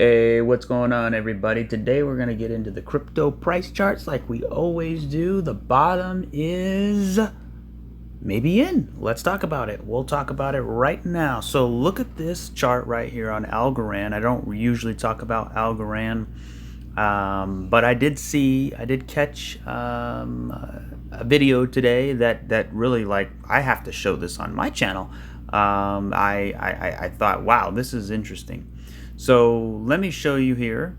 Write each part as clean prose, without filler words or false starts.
Hey, what's going on, everybody? Today we're going to get into the crypto price charts like we always do. The bottom is maybe in. Let's talk about it. We'll talk about it right now. So look at this chart right here on Algorand. I don't usually talk about Algorand, but I did catch a video today that really, like, I have to show this on my channel. I thought, wow, this is interesting. So let me show you here.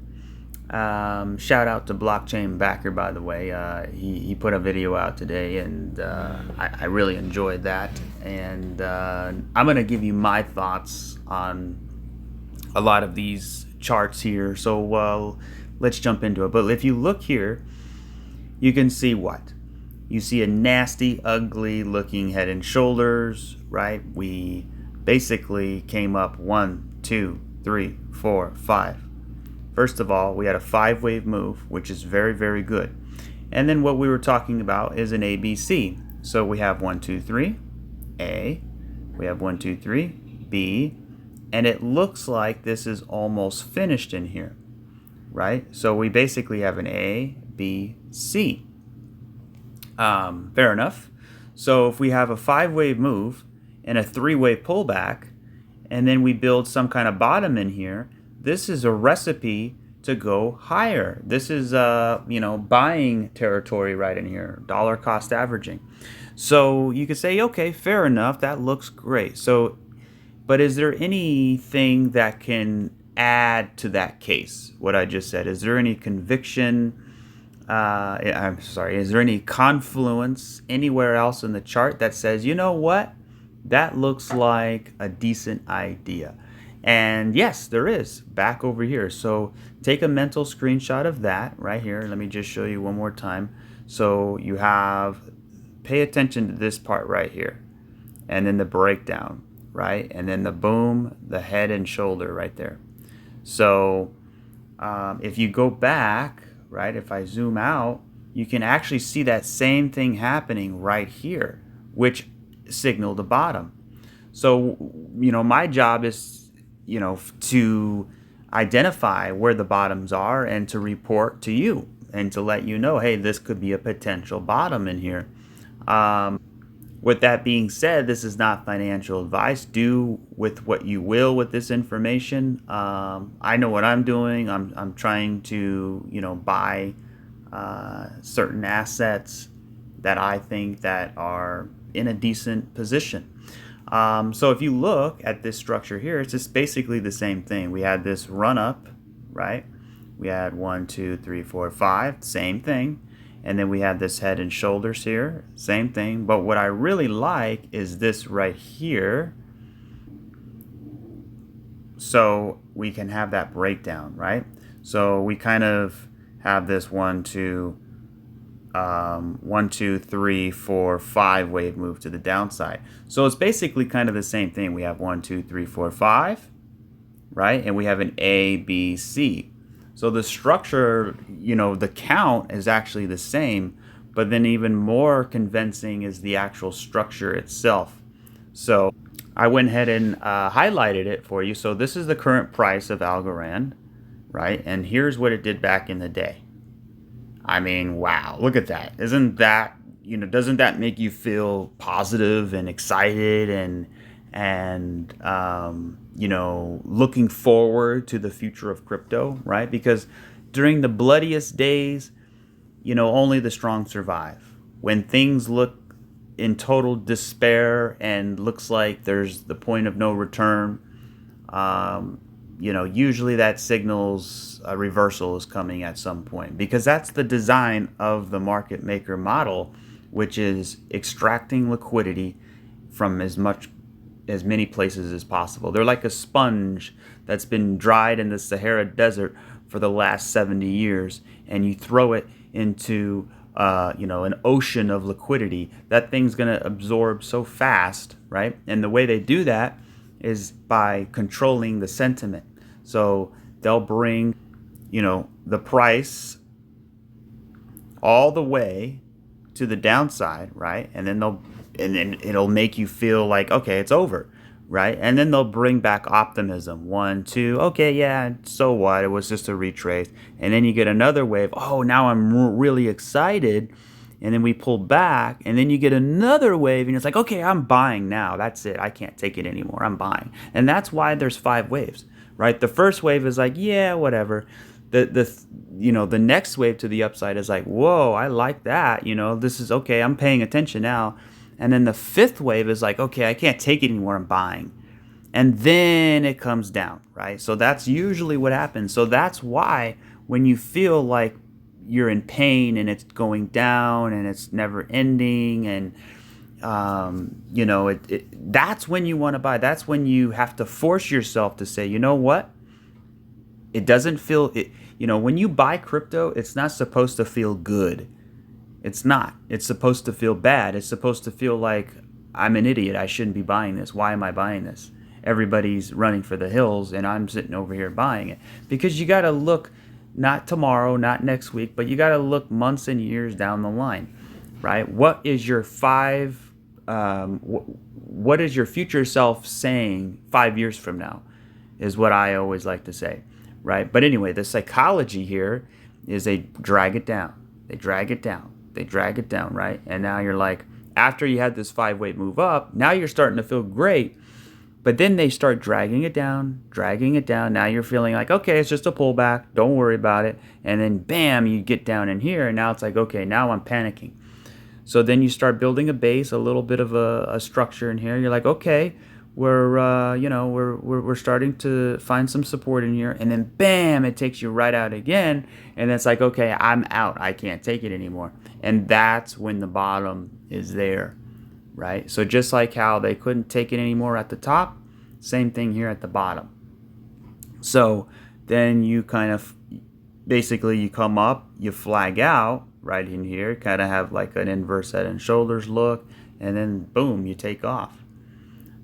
Shout out to Blockchain Backer, by the way. He put a video out today, and I really enjoyed that. And I'm going to give you my thoughts on a lot of these charts here. So let's jump into it. But if you look here, you can see what? You see a nasty, ugly looking head and shoulders, right? We basically came up 1, 2, 3, 4, 5. First of all, we had a 5-wave move, which is very, very good. And then what we were talking about is an ABC. So we have 1, 2, 3, A. We have 1, 2, 3, B. And it looks like this is almost finished in here, right? So we basically have an A, B, C. Fair enough. So if we have a 5-wave move and a 3-wave pullback, and then we build some kind of bottom in here, this is a recipe to go higher. This is buying territory right in here, dollar cost averaging. So you could say, okay, fair enough, that looks great. So, but is there anything that can add to that case, what I just said? Is there any conviction? Is there any confluence anywhere else in the chart that says, you know what? That looks like a decent idea. And yes, there is, back over here. So take a mental screenshot of that right here. Let me just show you one more time. So you have, pay attention to this part right here, and then the breakdown, right? And then the boom, the head and shoulder right there. So if you go back, right, if I zoom out, you can actually see that same thing happening right here, which signal the bottom. So, my job is, to identify where the bottoms are and to report to you and to let you know, hey, this could be a potential bottom in here. With that being said, this is not financial advice. Do with what you will with this information. I know what I'm doing. I'm trying to, buy certain assets that I think that are in a decent position. So if you look at this structure here, it's just basically the same thing. We had this run up, right? We had 1, 2, 3, 4, 5, same thing. And then we had this head and shoulders here, same thing. But what I really like is this right here. So we can have that breakdown, right? So we kind of have this 1, 2, 3, 4, 5 wave move to the downside. So it's basically kind of the same thing. We have 1, 2, 3, 4, 5, right? And we have an A, B, C. So the structure, the count is actually the same, but then even more convincing is the actual structure itself. So I went ahead and highlighted it for you. So this is the current price of Algorand, right? And here's what it did back in the day. I mean, wow, look at that. Isn't that, doesn't that make you feel positive and excited and looking forward to the future of crypto, right? Because during the bloodiest days, only the strong survive. When things look in total despair and looks like there's the point of no return, usually that signals a reversal is coming at some point, because that's the design of the market maker model, which is extracting liquidity from as many places as possible. They're like a sponge that's been dried in the Sahara Desert for the last 70 years, and you throw it into an ocean of liquidity. That thing's going to absorb so fast, right? And the way they do that is by controlling the sentiment. So they'll bring, the price all the way to the downside, right? And then it'll make you feel like, okay, it's over, right? And then they'll bring back optimism. One, two, okay, yeah, so what? It was just a retrace. And then you get another wave. Oh, now I'm really excited. And then we pull back, and then you get another wave, and it's like, okay, I'm buying now. That's it. I can't take it anymore. I'm buying. And that's why there's 5 waves, right? The first wave is like, yeah, whatever. The next wave to the upside is like, whoa, I like that. This is okay. I'm paying attention now. And then the 5th wave is like, okay, I can't take it anymore. I'm buying. And then it comes down, right? So that's usually what happens. So that's why when you feel like you're in pain and it's going down and it's never ending, and that's when you want to buy. That's when you have to force yourself to say, you know what? It doesn't feel it. When you buy crypto, it's not supposed to feel good. It's not. It's supposed to feel bad. It's supposed to feel like I'm an idiot. I shouldn't be buying this. Why am I buying this? Everybody's running for the hills and I'm sitting over here buying it. Because you got to look not tomorrow, not next week, but you got to look months and years down the line, right? What is your what is your future self saying 5 years from now is what I always like to say, right? But anyway, the psychology here is they drag it down. They drag it down. They drag it down, right? And now you're like, after you had this 5-weight move up, now you're starting to feel great. But then they start dragging it down, dragging it down. Now you're feeling like, okay, it's just a pullback. Don't worry about it. And then bam, you get down in here. And now it's like, okay, now I'm panicking. So then you start building a base, a little bit of a structure in here. You're like, okay, we're starting to find some support in here, and then bam, it takes you right out again, and it's like, okay, I'm out. I can't take it anymore, and that's when the bottom is there, right? So just like how they couldn't take it anymore at the top, same thing here at the bottom. So then you kind of basically you come up, you flag out right in here, kind of have like an inverse head and shoulders look, and then boom, you take off.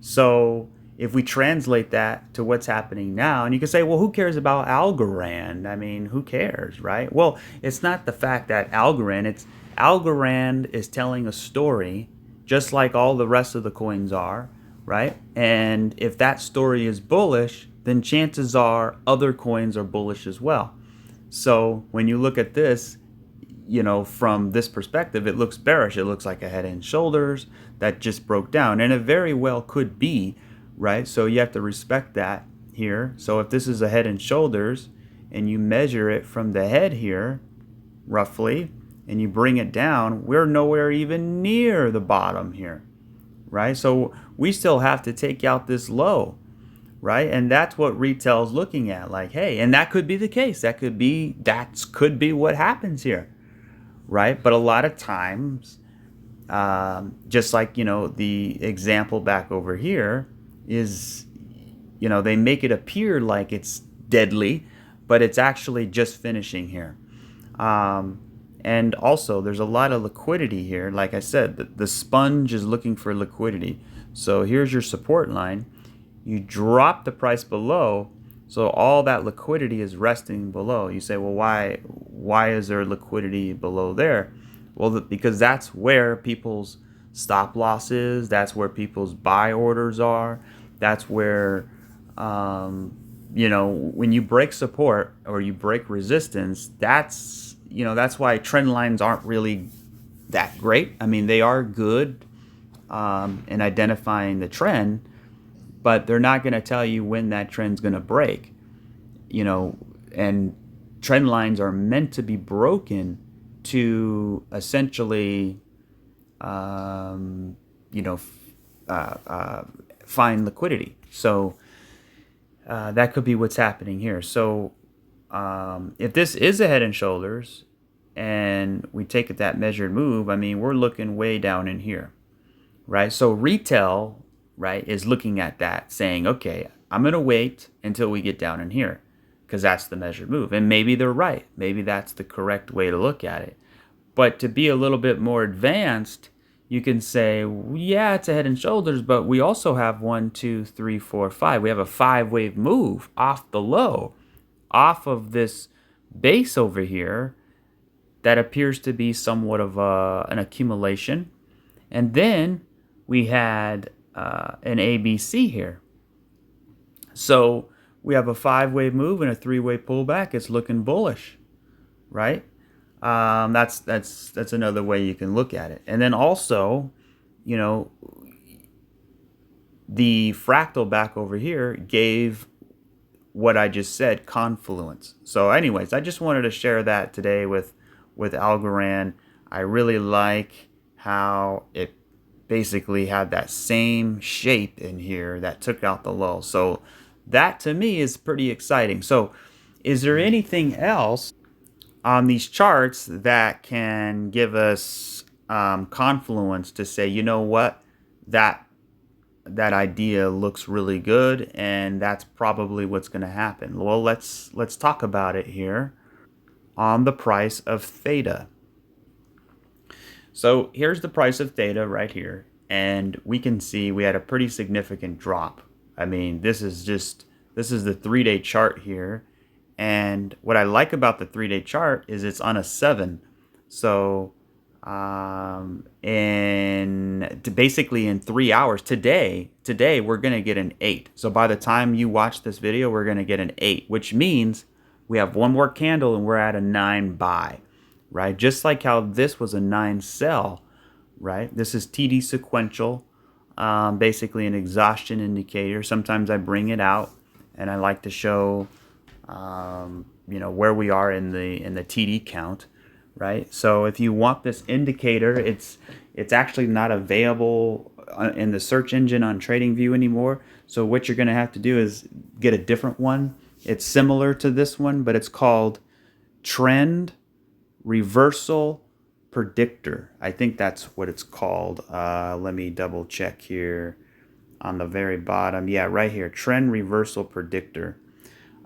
So if we translate that to what's happening now, and you can say, well, who cares about Algorand? I mean, who cares, right? Well, it's not the fact that Algorand is telling a story just like all the rest of the coins are, right? And if that story is bullish, then chances are other coins are bullish as well. So when you look at this, from this perspective, it looks bearish. It looks like a head and shoulders that just broke down, and it very well could be, right? So you have to respect that here. So if this is a head and shoulders and you measure it from the head here roughly and you bring it down, we're nowhere even near the bottom here, right? So we still have to take out this low, right? And that's what retail's looking at, like, hey, and that could be the case. That could be what happens here, right? But a lot of times, just like, the example back over here is, they make it appear like it's deadly, but it's actually just finishing here. And also there's a lot of liquidity here. Like I said, the sponge is looking for liquidity. So here's your support line. You drop the price below, so all that liquidity is resting below. You say, well, why is there liquidity below there? Well, because that's where people's stop loss is. That's where people's buy orders are. That's where, when you break support or you break resistance, that's why trend lines aren't really that great. I mean, they are good in identifying the trend, but they're not going to tell you when that trend's going to break. And trend lines are meant to be broken to essentially, find liquidity. So that could be what's happening here. So if this is a head and shoulders and we take that measured move, I mean, we're looking way down in here, right? So retail, right, is looking at that saying, okay, I'm going to wait until we get down in here because that's the measured move. And maybe they're right. Maybe that's the correct way to look at it. But to be a little bit more advanced, you can say, yeah, it's a head and shoulders, but we also have 1, 2, 3, 4, 5. We have a 5-wave move off the low, off of this base over here that appears to be somewhat of an accumulation. And then we had an ABC here. So we have a 5-wave move and a 3-wave pullback. It's looking bullish, right? That's another way you can look at it. And then also, you know, the fractal back over here gave what I just said confluence. So anyways, I just wanted to share that today with Algorand. I really like how it basically had that same shape in here that took out the lull. So that to me is pretty exciting. So is there anything else on these charts that can give us confluence to say, you know what, that idea looks really good and that's probably what's going to happen? Well, let's talk about it here on the price of Theta. So here's the price of Theta right here, and we can see we had a pretty significant drop. I mean, this is the 3-day chart here, and what I like about the 3-day chart is it's on a 7. So basically in 3 hours today we're gonna get an 8. So by the time you watch this video, we're gonna get an 8, which means we have one more candle and we're at a 9 buy, right? Just like how this was a 9 sell, right? This is TD sequential, basically an exhaustion indicator. Sometimes I bring it out and I like to show where we are in the TD count, right? So if you want this indicator, it's actually not available in the search engine on TradingView anymore. So what you're going to have to do is get a different one. It's similar to this one, but it's called Trend Reversal Predictor. I think that's what it's called. Let me double check here on the very bottom. Yeah, right here, Trend Reversal Predictor.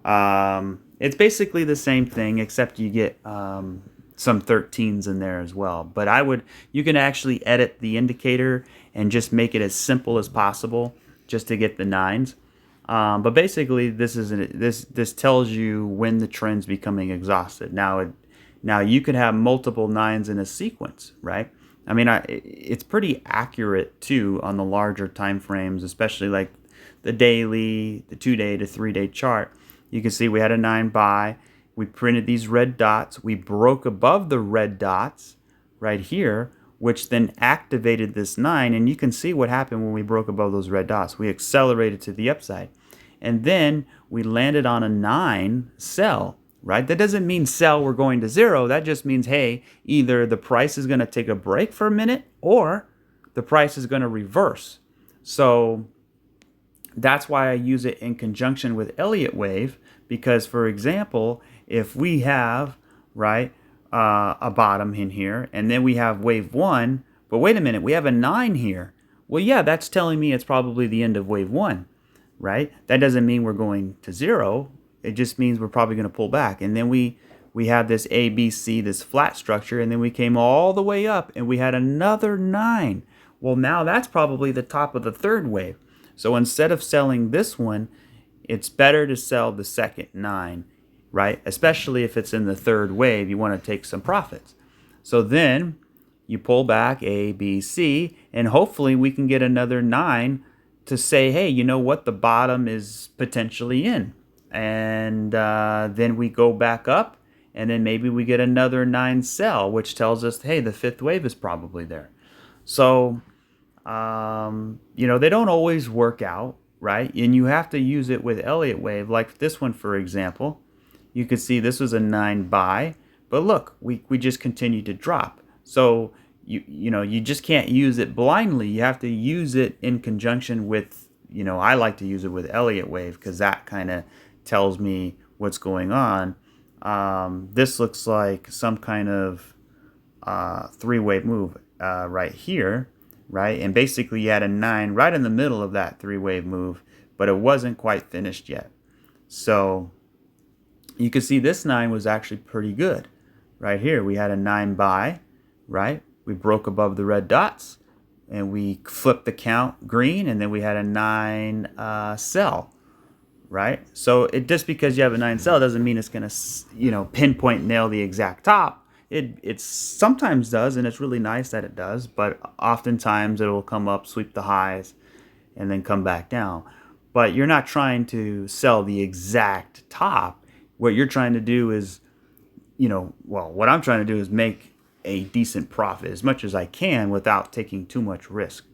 It's basically the same thing, except you get some 13s in there as well. But you can actually edit the indicator and just make it as simple as possible just to get the 9s. But basically, this tells you when the trend's becoming exhausted. Now you could have multiple 9s in a sequence, right? I mean, it's pretty accurate too on the larger time frames, especially like the daily, the 2-day to 3-day chart. You can see we had a 9 buy. We printed these red dots. We broke above the red dots right here, which then activated this 9. And you can see what happened when we broke above those red dots. We accelerated to the upside. And then we landed on a 9 sell, right? That doesn't mean sell, we're going to 0. That just means, hey, either the price is going to take a break for a minute or the price is going to reverse. So that's why I use it in conjunction with Elliott wave, because, for example, if we have, right, a bottom in here, and then we have wave 1, but wait a minute, we have a 9 here. Well, yeah, that's telling me it's probably the end of wave 1, right? That doesn't mean we're going to 0. It just means we're probably going to pull back. And then we have this ABC, this flat structure, and then we came all the way up, and we had another 9. Well, now that's probably the top of the 3rd wave. So instead of selling this one, it's better to sell the second 9, right? Especially if it's in the 3rd wave, you want to take some profits. So then you pull back A, B, C, and hopefully we can get another 9 to say, hey, you know what? The bottom is potentially in. And then we go back up, and then maybe we get another 9 sell, which tells us, hey, the 5th wave is probably there. So they don't always work out, right? And you have to use it with Elliott wave, like this one, for example. You can see this was a 9 buy, but look, we just continue to drop. So you just can't use it blindly. You have to use it in conjunction with, I like to use it with Elliott wave because that kind of tells me what's going on. This looks like some kind of 3-wave move right here, right? And basically you had a 9 right in the middle of that 3-wave move, but it wasn't quite finished yet. So you can see this 9 was actually pretty good. Right here we had a 9 buy, right? We broke above the red dots and we flipped the count green, and then we had a 9 sell, right? So just because you have a 9 sell doesn't mean it's going to, pinpoint nail the exact top. It sometimes does, and it's really nice that it does, but oftentimes it will come up, sweep the highs, and then come back down. But you're not trying to sell the exact top. What you're trying to do is, what I'm trying to do is make a decent profit as much as I can without taking too much risk.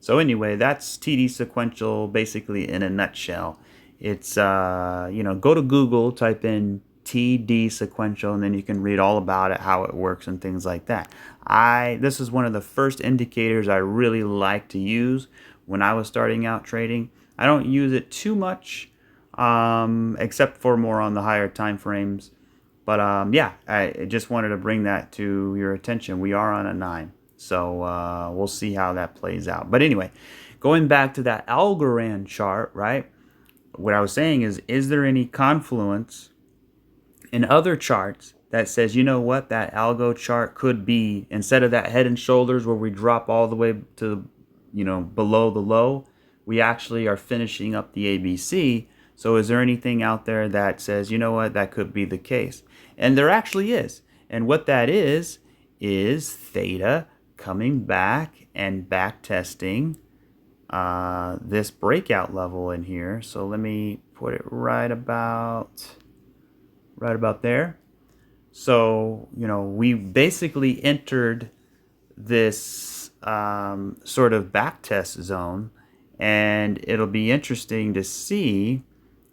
So anyway, that's TD sequential basically in a nutshell. It's go to Google, type in TD sequential, and then you can read all about it, how it works, and things like that. This is one of the first indicators I really like to use when I was starting out trading. I don't use it too much, except for more on the higher time frames. But I just wanted to bring that to your attention. We are on a 9. So we'll see how that plays out. But anyway, going back to that Algorand chart, right? What I was saying is there any confluence in other charts that says, you know what, that algo chart could be, instead of that head and shoulders where we drop all the way to, below the low, we actually are finishing up the ABC. So is there anything out there that says, you know what, that could be the case? And there actually is. And what that is Theta coming back and back testing this breakout level in here. So let me put it right about there. So, we basically entered this sort of back test zone, and it'll be interesting to see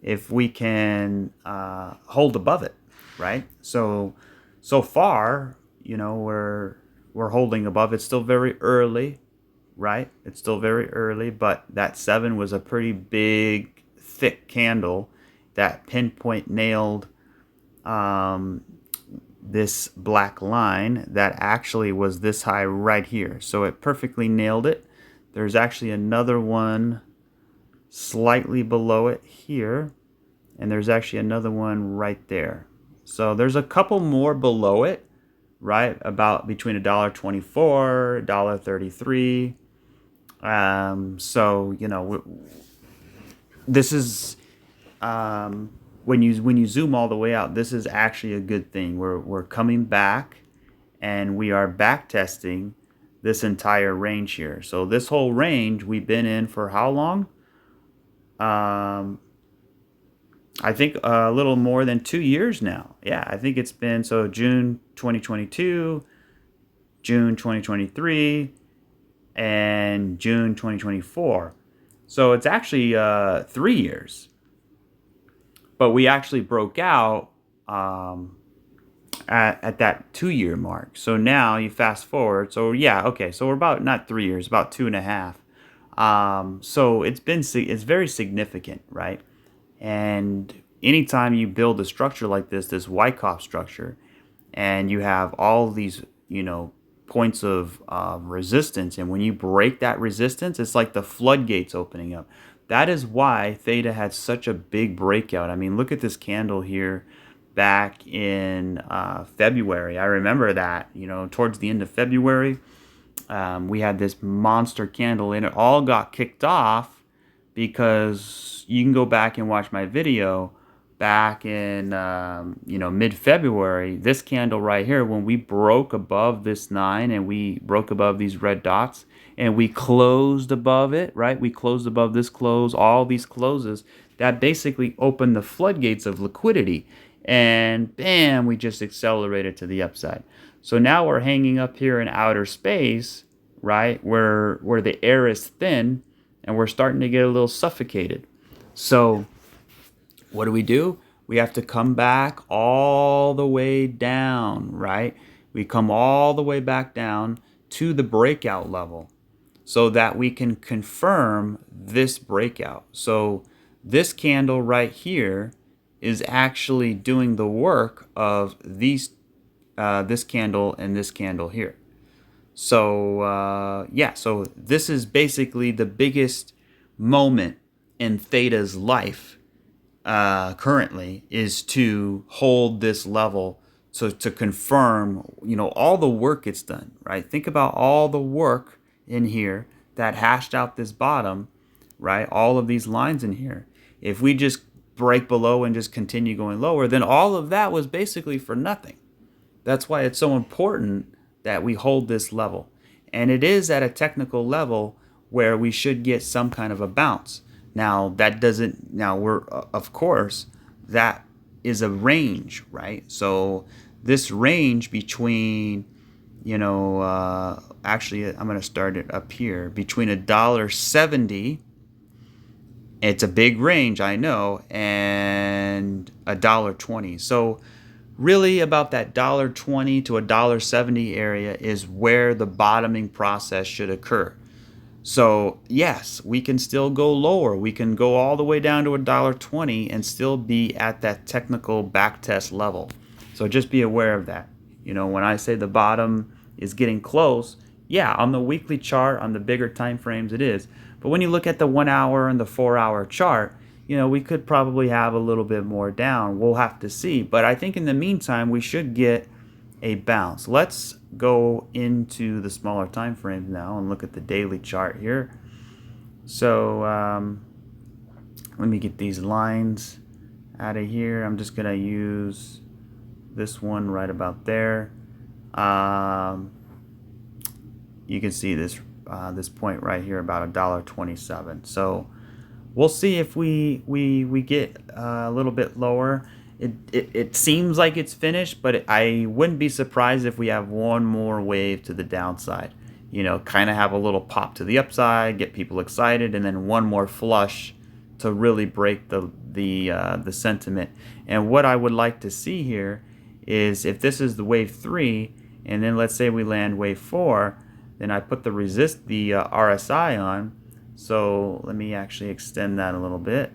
if we can hold above it, right? So far, we're holding above. It's still very early, right? It's still very early, but that 7 was a pretty big, thick candle that pinpoint nailed this black line that actually was this high right here. So it perfectly nailed it. There's actually another one slightly below it here, and there's actually another one right there. So there's a couple more below it, right? About between $1.24, $1.33. So this is when you zoom all the way out, this is actually a good thing. We're coming back, and we are back testing this entire range here. So this whole range we've been in for how long? I think a little more than 2 years now. Yeah, I think it's been June 2022, June 2023, and June 2024. So it's actually 3 years. But we actually broke out at that 2-year mark. So now you fast forward. So yeah, okay. So we're about not 3 years, about 2.5. So it's very significant, right? And anytime you build a structure like this Wyckoff structure, and you have all these, points of resistance, and when you break that resistance, it's like the floodgates opening up. That is why Theta had such a big breakout. I mean, look at this candle here back in February. I remember that, towards the end of February, we had this monster candle, and it all got kicked off because you can go back and watch my video back in mid-February. This candle right here, when we broke above this 9 and we broke above these red dots and we closed above it, right? We closed above this close, all these closes, that basically opened the floodgates of liquidity, and bam, we just accelerated to the upside. So now we're hanging up here in outer space, right, where the air is thin, and we're starting to get a little suffocated. So what do? We have to come back all the way down, right? We come all the way back down to the breakout level so that we can confirm this breakout. So this candle right here is actually doing the work of this candle and this candle here. So so this is basically the biggest moment in Theta's life currently, is to hold this level, so to confirm all the work it's done, right? Think about all the work in here that hashed out this bottom, right? All of these lines in here. If we just break below and just continue going lower, then all of that was basically for nothing. That's why it's so important that we hold this level. And it is at a technical level where we should get some kind of a bounce. Now that doesn't, now we're, of course, that is a range, right? So this range between, actually I'm going to start it up here, between $1.70, it's a big range, I know, and $1.20. So really about that $1.20 to $1.70 area is where the bottoming process should occur. So yes, we can still go lower. We can go all the way down to $1.20 and still be at that technical backtest level. So just be aware of that. When I say the bottom is getting close, yeah, on the weekly chart, on the bigger time frames it is. But when you look at the 1 hour and the 4 hour chart, we could probably have a little bit more down. We'll have to see. But I think in the meantime, we should get a bounce. Let's go into the smaller time frames now and look at the daily chart here. So let me get these lines out of here. I'm just going to use this one right about there. You can see this point right here, about $1.27. So we'll see if we get a little bit lower. It seems like it's finished, but I wouldn't be surprised if we have one more wave to the downside. Kind of have a little pop to the upside, get people excited, and then one more flush to really break the sentiment. And what I would like to see here is if this is the wave 3, and then let's say we land wave 4, then I put the RSI on. So let me actually extend that a little bit,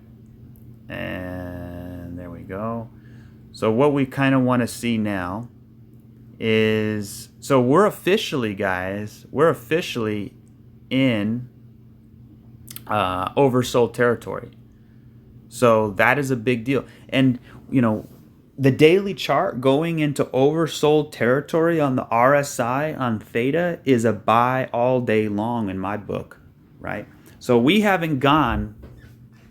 and there we go. So what we kind of want to see now is, so we're officially, guys, in oversold territory. So that is a big deal. And the daily chart going into oversold territory on the RSI on Theta is a buy all day long in my book, right? So we haven't gone,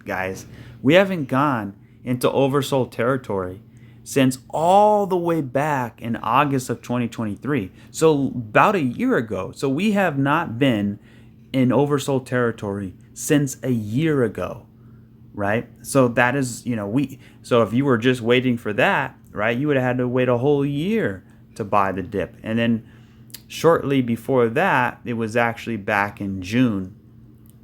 guys, into oversold territory since all the way back in August of 2023. So about a year ago. So we have not been in oversold territory since a year ago, right? So that is, so if you were just waiting for that, right, you would have had to wait a whole year to buy the dip. And then shortly before that, it was actually back in June.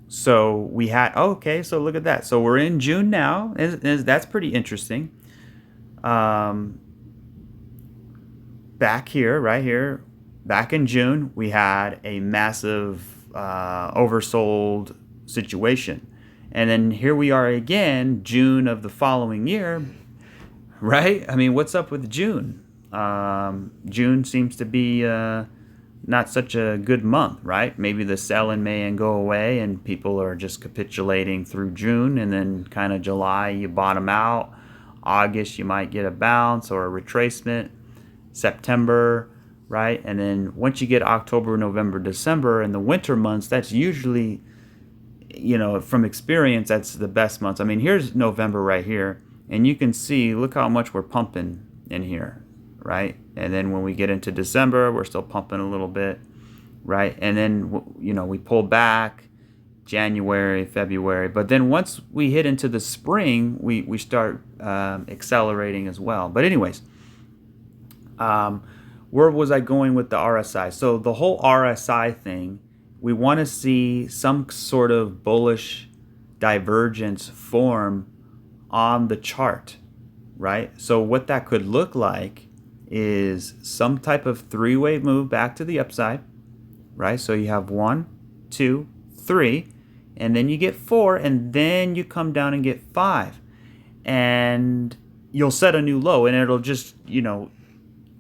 So we had, okay, so look at that. So we're in June now, and that's pretty interesting. Back here, right here, back in June, we had a massive oversold situation. And then here we are again, June of the following year, right? I mean, what's up with June? June seems to be not such a good month, right? Maybe the sell in May and go away and people are just capitulating through June, and then kind of July you bottom out. August you might get a bounce or a retracement. September, right? And then once you get October, November, December, and the winter months, that's usually, from experience, that's the best months. I mean, here's November right here, and you can see, look how much we're pumping in here, right? And then when we get into December, we're still pumping a little bit, right? And then, we pull back January, February. But then once we hit into the spring, we start accelerating as well. But anyways, where was I going with the RSI? So the whole RSI thing, we want to see some sort of bullish divergence form on the chart, right? So what that could look like is some type of three-wave move back to the upside, right? So you have 1, 2, 3, and then you get 4, and then you come down and get 5, and you'll set a new low, and it'll just, it'll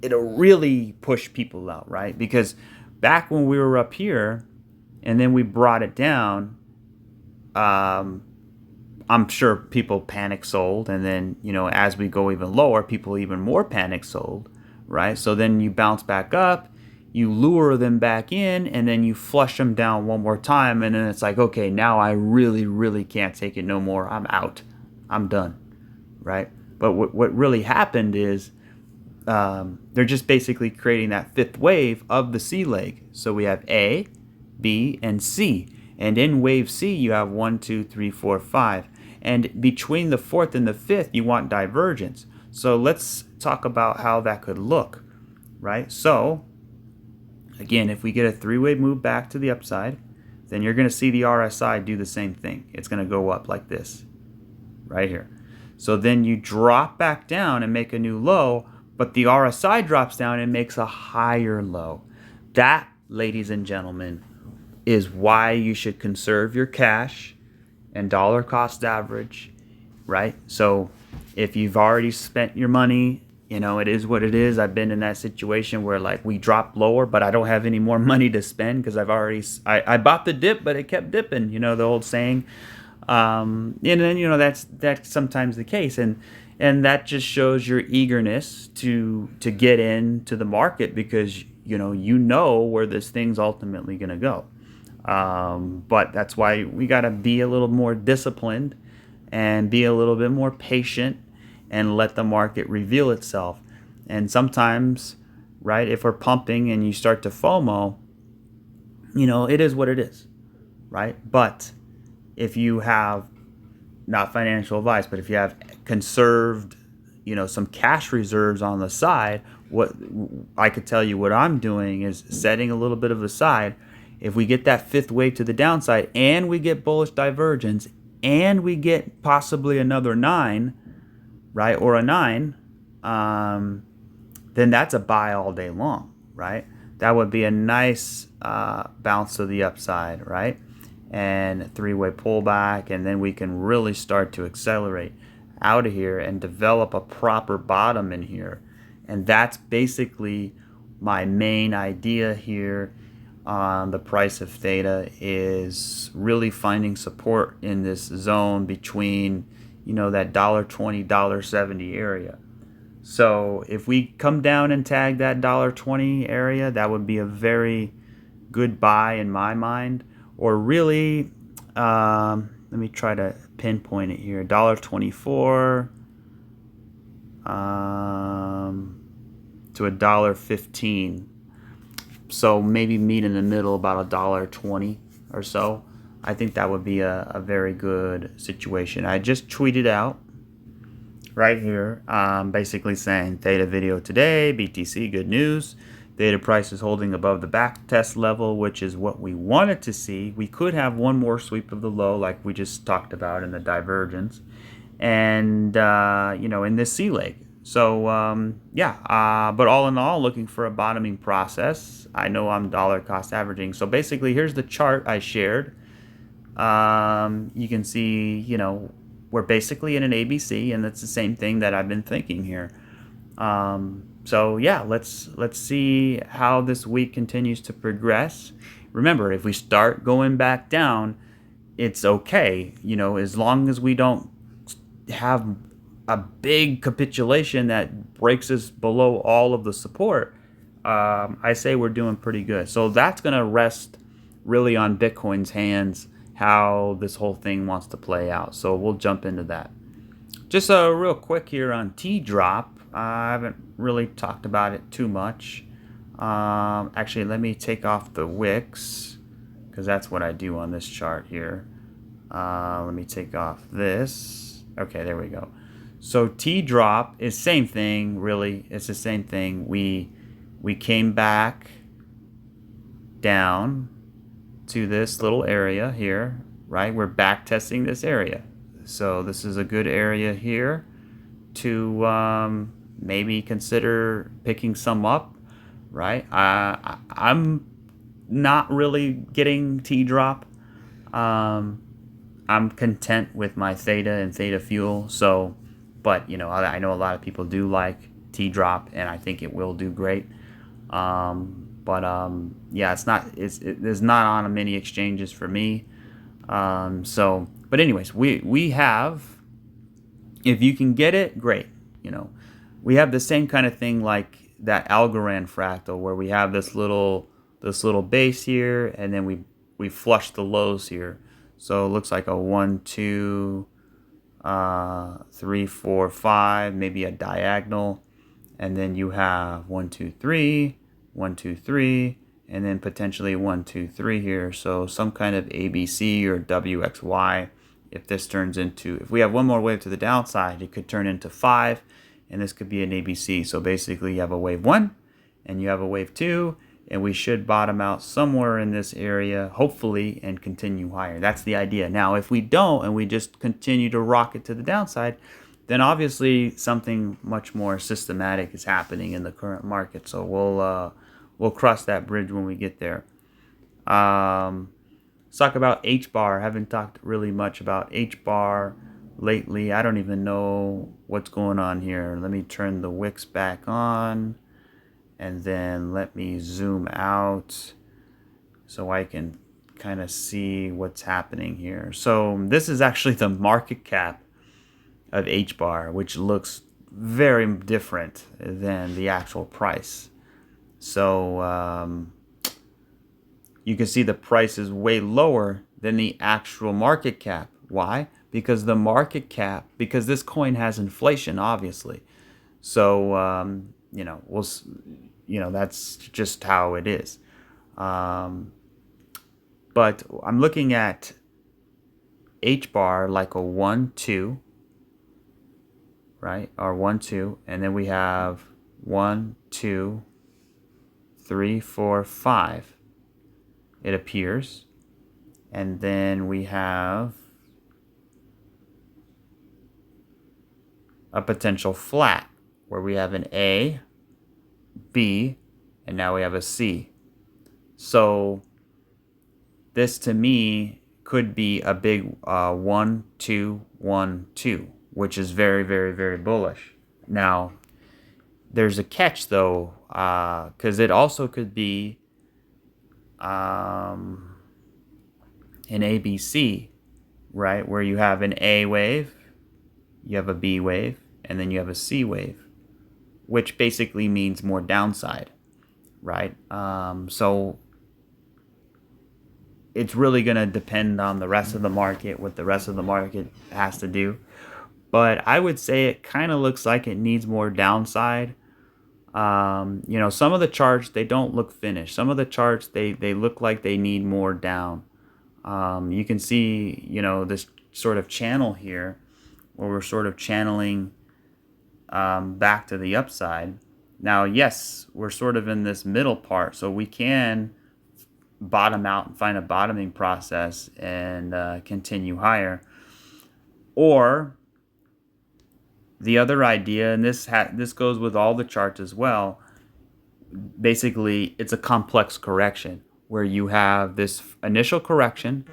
really push people out, right? Because back when we were up here and then we brought it down, I'm sure people panic sold, and then, as we go even lower, people even more panic sold, right? So then you bounce back up, you lure them back in, and then you flush them down one more time, and then it's like, okay, now I really, really can't take it no more. I'm out. I'm done, right? But what really happened is they're just basically creating that fifth wave of the C leg. So we have A, B, and C. And in wave C, you have 1, 2, 3, 4, 5. And between the fourth and the fifth, you want divergence. So let's talk about how that could look, right? So again, if we get a three-way move back to the upside, then you're going to see the RSI do the same thing. It's going to go up like this, right here. So then you drop back down and make a new low, but the RSI drops down and makes a higher low. That, ladies and gentlemen, is why you should conserve your cash and dollar cost average, right? So if you've already spent your money, it is what it is. I've been in that situation where like we dropped lower, but I don't have any more money to spend because I bought the dip, but it kept dipping, the old saying. And then, that's sometimes the case. And that just shows your eagerness to get into the market because, you know where this thing's ultimately going to go. But that's why we got to be a little more disciplined and be a little bit more patient and let the market reveal itself. And sometimes, right, if we're pumping and you start to FOMO, it is what it is, right? But if you have, not financial advice, but if you have conserved, some cash reserves on the side, what I could tell you what I'm doing is setting a little bit of aside. If we get that fifth wave to the downside and we get bullish divergence and we get possibly another 9, right, or a 9, then that's a buy all day long, right? That would be a nice bounce to the upside, right? And a three-way pullback, and then we can really start to accelerate out of here and develop a proper bottom in here. And that's basically my main idea here on the price of Theta, is really finding support in this zone between, that $1.20, $1.70 area. So if we come down and tag that $1.20 area, that would be a very good buy in my mind. Or really, let me try to pinpoint it here. $1.24 to $1.15. So maybe meet in the middle, about $1.20 or so. I think that would be a very good situation. I just tweeted out right here, basically saying Theta video today, BTC, good news. Theta price is holding above the back test level, which is what we wanted to see. We could have one more sweep of the low like we just talked about in the divergence. And, in this C leg. So, but all in all, looking for a bottoming process. I know I'm dollar cost averaging. So basically, here's the chart I shared. You can see, we're basically in an ABC, and that's the same thing that I've been thinking here. So yeah, let's see how this week continues to progress. Remember, if we start going back down, it's okay, as long as we don't have a big capitulation that breaks us below all of the support. I say we're doing pretty good. So that's going to rest really on Bitcoin's hands, how this whole thing wants to play out. So we'll jump into that. Just real quick here on T-drop. I haven't really talked about it too much. Actually, let me take off the wicks, because that's what I do on this chart here. Let me take off this. Okay, there we go. So T-drop is same thing, really. It's the same thing. We came back down to this little area here, right? We're back testing this area. So this is a good area here to maybe consider picking some up, right? I'm not really getting T-drop. I'm content with my Theta and Theta Fuel. So, but I know a lot of people do like T-drop, and I think it will do great. Yeah, it's not on many exchanges for me. But anyways, we have, if you can get it, great. We have the same kind of thing like that Algorand fractal, where we have this little base here, and then we flush the lows here. So it looks like a 1, 2, 3, 4, 5, maybe a diagonal, and then you have 1, 2, 3, 1, 2, 3, and then potentially 1, 2, 3 here. So some kind of ABC or WXY. If this turns into, if we have one more wave to the downside, it could turn into 5, and this could be an ABC. So basically you have a wave 1 and you have a wave 2, and we should bottom out somewhere in this area, hopefully, and continue higher. That's the idea. Now, if we don't and we just continue to rock it to the downside, then obviously something much more systematic is happening in the current market. So we'll cross that bridge when we get there. Let's talk about H bar. I haven't talked really much about H bar lately. I don't even know what's going on here. Let me turn the wicks back on, and then let me zoom out so I can kind of see what's happening here. So this is actually the market cap of H bar, which looks very different than the actual price. So you can see the price is way lower than the actual market cap. Why? Because the market cap, because this coin has inflation, obviously. So that's just how it is. But I'm looking at H bar like a 1, 2, right? Or 1, 2, and then we have 1, 2, 3, 4, 5. It appears, and then we have a potential flat where we have an A, B, and now we have a C. So this to me could be a big 1, 2, 1, 2, which is very, very, very bullish. Now, there's a catch though, because it also could be an ABC, right? Where you have an A wave, you have a B wave, and then you have a C wave, which basically means more downside, right? So it's really going to depend on the rest of the market, what the rest of the market has to do. But I would say it kind of looks like it needs more downside. Some of the charts, they don't look finished. Some of the charts, they look like they need more down. You can see, this sort of channel here where we're sort of channeling back to the upside. Now, yes, we're sort of in this middle part, so we can bottom out and find a bottoming process and continue higher. Or the other idea, and this goes with all the charts as well, basically it's a complex correction where you have this initial correction,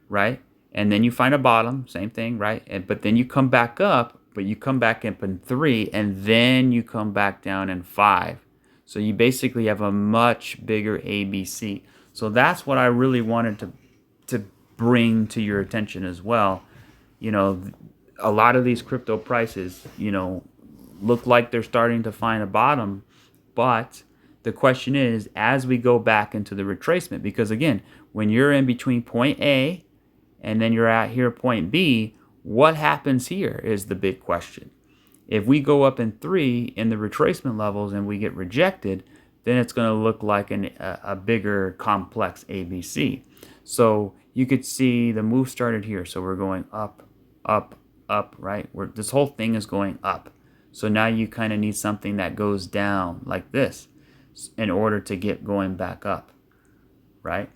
right? And then you find a bottom, same thing, right? But then you come back up, but you come back up in 3, and then you come back down in 5. So you basically have a much bigger ABC. So that's what I really wanted to bring to your attention as well. A lot of these crypto prices, look like they're starting to find a bottom, but the question is, as we go back into the retracement, because again, when you're in between point A and then you're at here point B, what happens here is the big question. If we go up in 3 in the retracement levels and we get rejected, then it's going to look like a bigger complex ABC. So you could see the move started here. So we're going up, up, up, right? This whole thing is going up. So now you kind of need something that goes down like this in order to get going back up, right?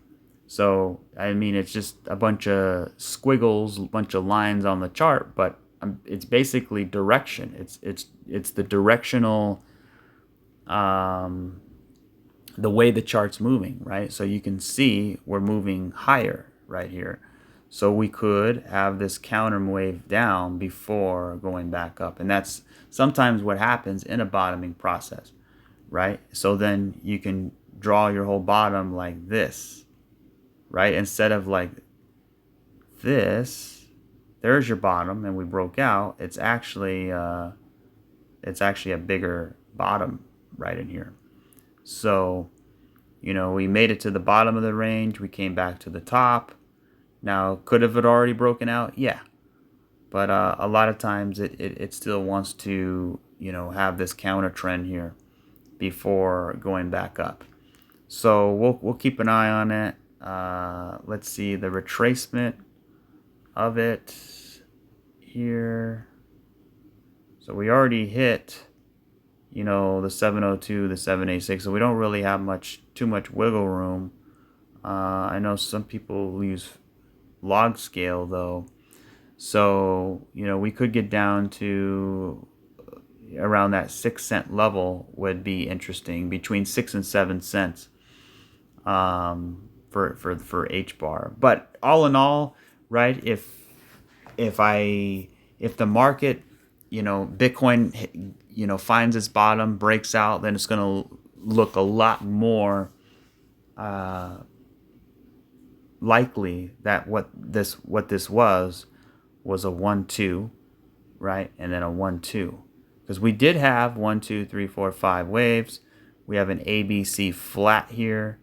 So, I mean, it's just a bunch of squiggles, a bunch of lines on the chart, but it's basically direction. It's the directional, the way the chart's moving, right? So you can see we're moving higher right here. So we could have this counter wave down before going back up. And that's sometimes what happens in a bottoming process, right? So then you can draw your whole bottom like this, right? Instead of like this, there's your bottom and we broke out. It's actually a bigger bottom right in here. So, we made it to the bottom of the range. We came back to the top. Now, could have it already broken out? Yeah. But a lot of times it still wants to, have this counter trend here before going back up. So we'll keep an eye on it. Let's see the retracement of it here. So we already hit, you know, the 702, the 786. So we don't really have too much wiggle room. I know some people use log scale though. So, you know, we could get down to around that 6 cent level would be interesting, between 6 and 7 cents for H bar. But all in all, right? If I if the market, you know, Bitcoin, you know, finds its bottom, breaks out, then it's going to look a lot more likely that what this was a 1-2, right? And then a 1-2. Because we did have 1, 2, 3, 4, 5 waves. We have an ABC flat here,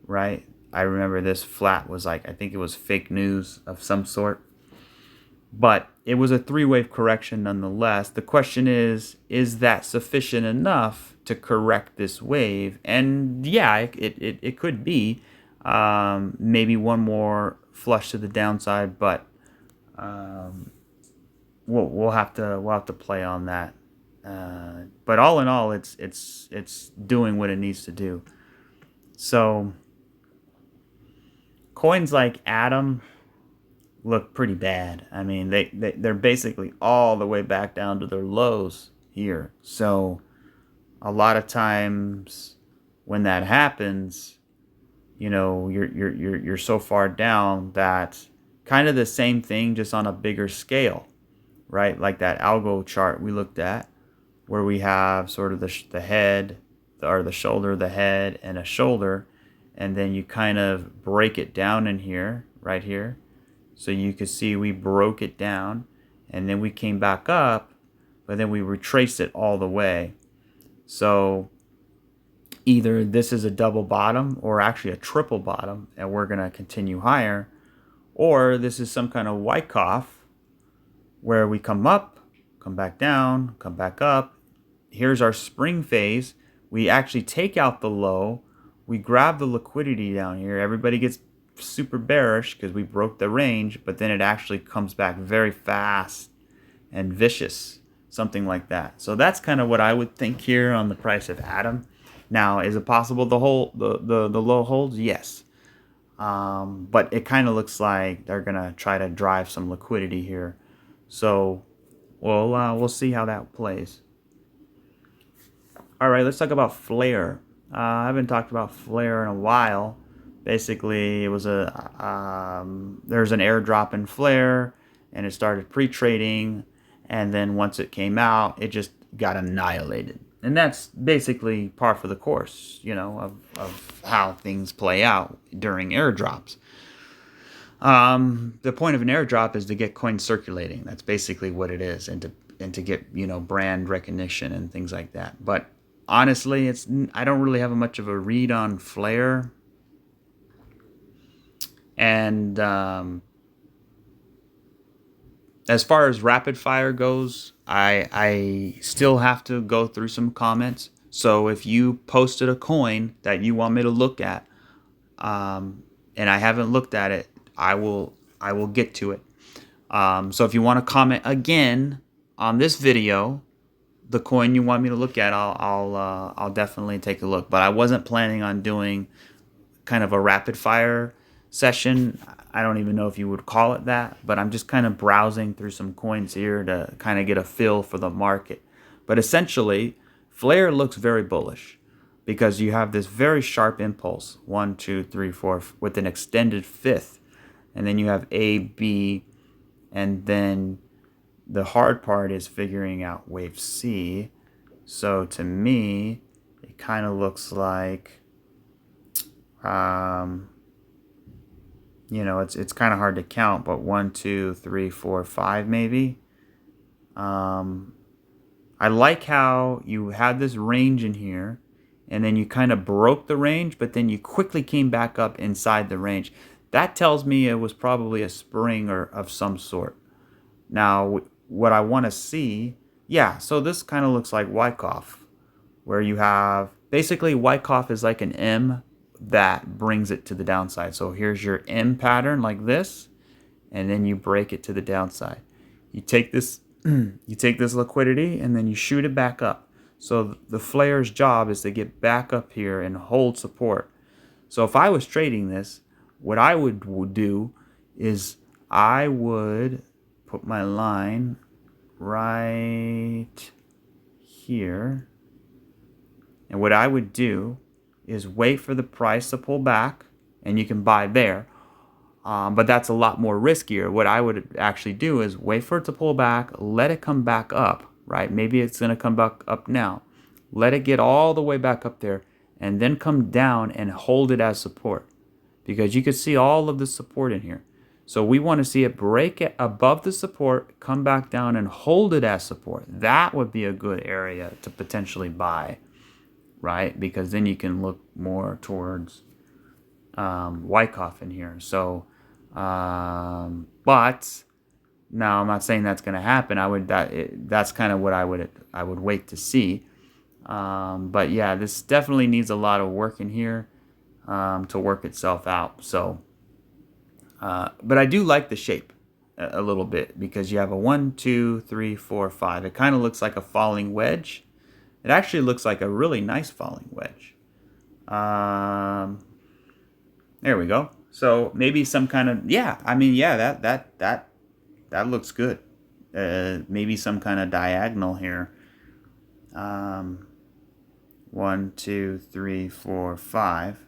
right? I remember this flat was like, I think it was fake news of some sort. But it was a 3-wave correction nonetheless. The question is that sufficient enough to correct this wave? And yeah, it could be. Maybe one more flush to the downside, but we'll have to play on that. But all in all, it's doing what it needs to do. So coins like Atom look pretty bad. I mean, they're basically all the way back down to their lows here. So a lot of times when that happens, you know, you're so far down that kind of the same thing, just on a bigger scale, right? Like that algo chart we looked at, where we have sort of the head, or the shoulder, the head, and a shoulder, and then you kind of break it down in here, right here. So you can see we broke it down, and then we came back up, but then we retraced it all the way. So either this is a double bottom, or actually a triple bottom, and we're going to continue higher, or this is some kind of Wyckoff, where we come up, come back down, come back up. Here's our spring phase. We actually take out the low. We grab the liquidity down here. Everybody gets super bearish because we broke the range, but then it actually comes back very fast and vicious, something like that. So that's kind of what I would think here on the price of Atom. Now, is it possible the low holds? Yes. But it kind of looks like they're gonna try to drive some liquidity here. So we'll see how that plays. All right, let's talk about Flare. I haven't talked about Flare in a while. Basically, it was there's an airdrop in Flare, and it started pre-trading, and then once it came out, it just got annihilated. And that's basically par for the course, you know, of how things play out during airdrops. The point of an airdrop is to get coins circulating. That's basically what it is, and to get, you know, brand recognition and things like that. But honestly, I don't really have much of a read on Flare. And as far as rapid fire goes, I still have to go through some comments. So if you posted a coin that you want me to look at, and I haven't looked at it, I will get to it. So if you want to comment again on this video, the coin you want me to look at, I'll definitely take a look. But I wasn't planning on doing kind of a rapid fire session. I don't even know if you would call it that, but I'm just kind of browsing through some coins here to kind of get a feel for the market. But essentially, Flare looks very bullish because you have this very sharp impulse, 1, 2, 3, 4, with an extended fifth, and then you have A, B, and then the hard part is figuring out wave C. So to me, it kind of looks like, you know, it's kind of hard to count, but 1, 2, 3, 4, 5 maybe. I like how you had this range in here, and then you kind of broke the range, but then you quickly came back up inside the range. That tells me it was probably a spring or of some sort. Now, what I want to see, yeah, so this kind of looks like Wyckoff, where you have, basically Wyckoff is like an M that brings it to the downside. So here's your M pattern like this, and then you break it to the downside. You take this you take this liquidity and then you shoot it back up. So the flare's job is to get back up here and hold support. So if I was trading this, what I would do is I would put my line right here. And what I would do is wait for the price to pull back, and you can buy there. But that's a lot more riskier. What I would actually do is wait for it to pull back, let it come back up, right? Maybe it's going to come back up now. Let it get all the way back up there, and then come down and hold it as support, because you can see all of the support in here. So we want to see it break it above the support, come back down and hold it as support. That would be a good area to potentially buy, right? Because then you can look more towards Wyckoff in here. So, but now I'm not saying that's going to happen. That's kind of what I would wait to see. But yeah, this definitely needs a lot of work in here to work itself out. So, but I do like the shape a little bit, because you have a 1, 2, 3, 4, 5. It kind of looks like a falling wedge. It actually looks like a really nice falling wedge. There we go. So maybe some kind of, that looks good. Maybe some kind of diagonal here. 1, 2, 3, 4, 5.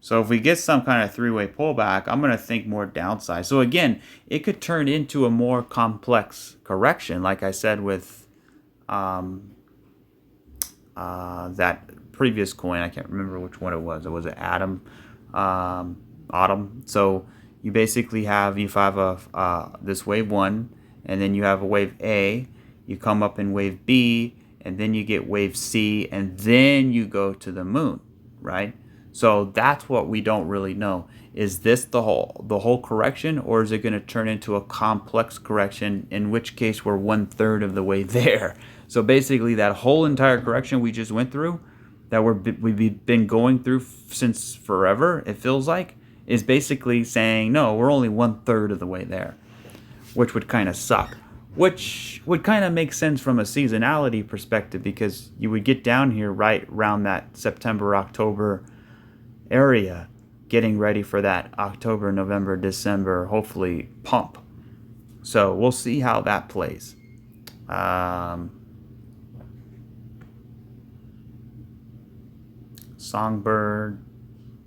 So if we get some kind of three-way pullback, I'm going to think more downside. So again, it could turn into a more complex correction, like I said with that previous coin. I can't remember which one it was. It was an Autumn. So you basically have this wave 1, and then you have a wave A. You come up in wave B, and then you get wave C, and then you go to the moon, right? So that's what we don't really know. Is this the whole correction, or is it going to turn into a complex correction, in which case we're 1/3 of the way there? So basically that whole entire correction we just went through, that we've been going through since forever, it feels like, is basically saying, no, we're only 1/3 of the way there, which would kind of suck. Which would kind of make sense from a seasonality perspective, because you would get down here right around that September, October area, getting ready for that October, November, December, hopefully pump. So we'll see how that plays. Songbird,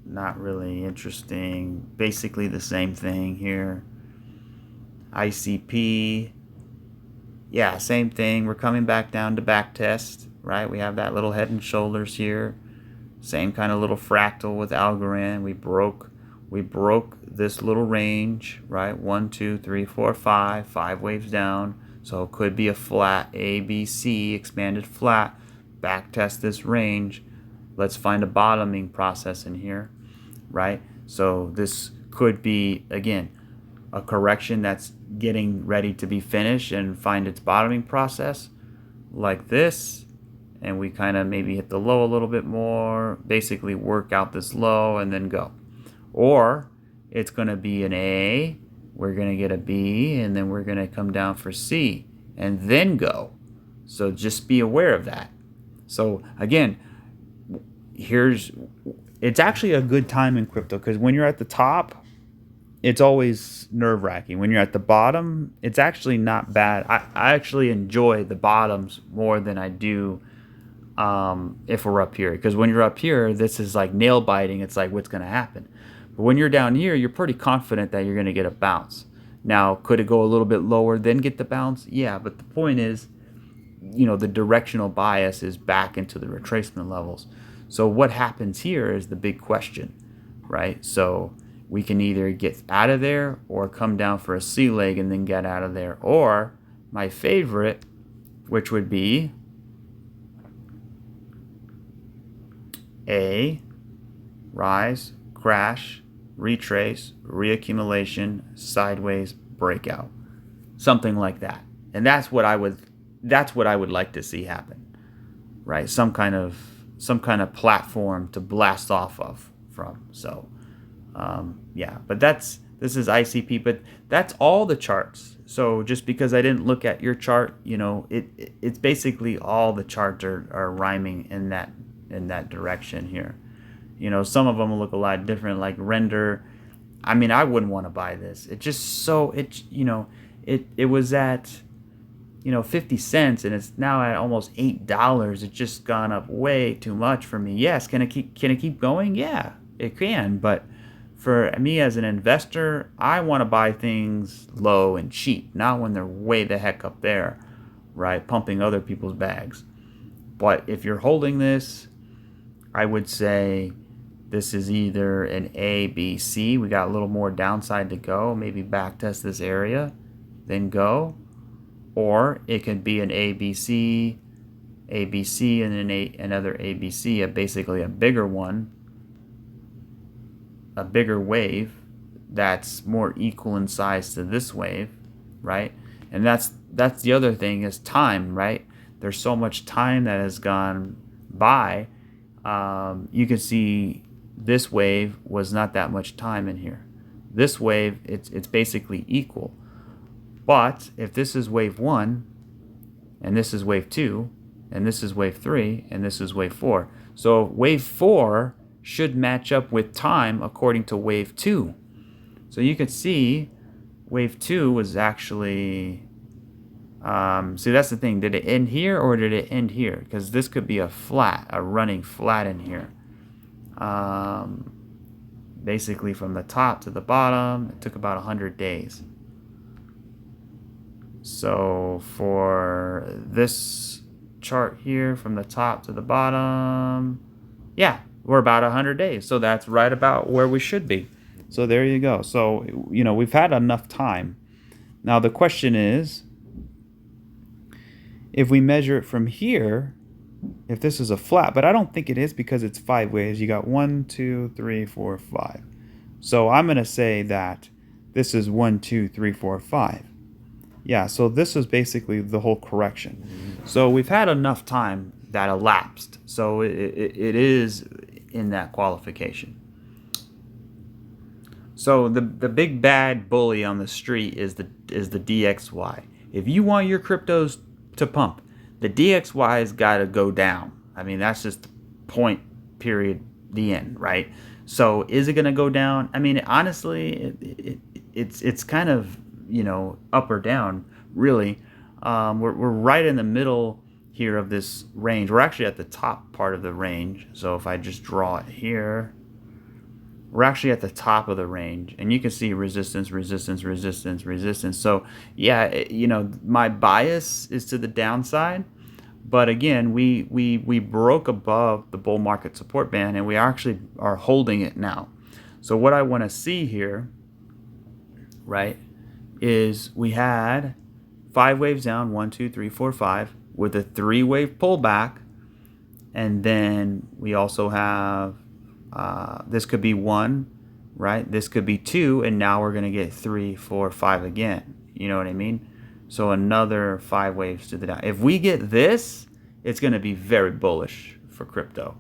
not really interesting. Basically the same thing here. ICP, yeah, same thing. We're coming back down to back test, right? We have that little head and shoulders here. Same kind of little fractal with Algorand. We broke this little range, right? 1, 2, 3, 4, 5. 5 waves down. So it could be a flat A, B, C, expanded flat. Back test this range. Let's find a bottoming process in here, right? So this could be, again, a correction that's getting ready to be finished and find its bottoming process like this. And we kind of maybe hit the low a little bit more, basically work out this low and then go. Or it's going to be an A, we're going to get a B, and then we're going to come down for C and then go. So just be aware of that. So again, it's actually a good time in crypto, because when you're at the top, it's always nerve-wracking. When you're at the bottom, it's actually not bad. I actually enjoy the bottoms more than I do if we're up here, because when you're up here, this is like nail biting. It's like, what's going to happen? But when you're down here, you're pretty confident that you're going to get a bounce. Now, could it go a little bit lower then get the bounce? Yeah, but the point is, the directional bias is back into the retracement levels. So what happens here is the big question, right? So we can either get out of there or come down for a C leg and then get out of there. Or my favorite, which would be A, rise, crash, retrace, reaccumulation, sideways, breakout. Something like that. And that's what I would like to see happen. Right? Some kind of platform to blast off of from. So yeah, but this is ICP, but that's all the charts. So just because I didn't look at your chart, it's basically all the charts are rhyming in that direction here. Some of them will look a lot different, like render. I mean, I wouldn't want to buy this. It just it was at 50 cents and it's now at almost $8. It's just gone up way too much for me. Yes, can it keep going? Yeah, it can, but for me as an investor, I want to buy things low and cheap, not when they're way the heck up there, right? Pumping other people's bags. But if you're holding this, I would say this is either an A, B, C. We got a little more downside to go. Maybe back test this area, then go. Or it could be an A, B, C, A, B, C, and then another A, B, C, basically a bigger one, a bigger wave that's more equal in size to this wave, right? And that's the other thing is time, right? There's so much time that has gone by. You can see this wave was not that much time in here. This wave, it's basically equal. But if this is wave 1, and this is wave 2, and this is wave 3, and this is wave 4. So wave 4 should match up with time according to wave 2. So you can see wave 2 was actually, see that's the thing, did it end here or did it end here? Because this could be a running flat in here. Basically from the top to the bottom, it took about 100 days. So for this chart here, from the top to the bottom, yeah, we're about 100 days. So that's right about where we should be. So there you go. So, we've had enough time. Now the question is, if we measure it from here, if this is a flat, but I don't think it is because it's 5 waves. You got 1, 2, 3, 4, 5. So I'm going to say that this is 1, 2, 3, 4, 5. Yeah, so this is basically the whole correction. So we've had enough time that elapsed. So it is in that qualification. So the big bad bully on the street is the DXY. If you want your cryptos to pump, the DXY has got to go down. I mean, that's just the point, period, the end, right? So is it going to go down? I mean, honestly, it's kind of, up or down, really. We're right in the middle here of this range. We're actually at the top part of the range. So if I just draw it here, we're actually at the top of the range, and you can see resistance, resistance, resistance, resistance. So yeah, my bias is to the downside, but again, we broke above the bull market support band, and we actually are holding it now. So what I want to see here, right, is we had 5 waves down, 1, 2, 3, 4, 5, with a 3-wave pullback, and then we also have this could be 1, right? This could be 2, and now we're going to get 3, 4, 5 again. You know what I mean? So another 5 waves to the down. If we get this, it's going to be very bullish for crypto.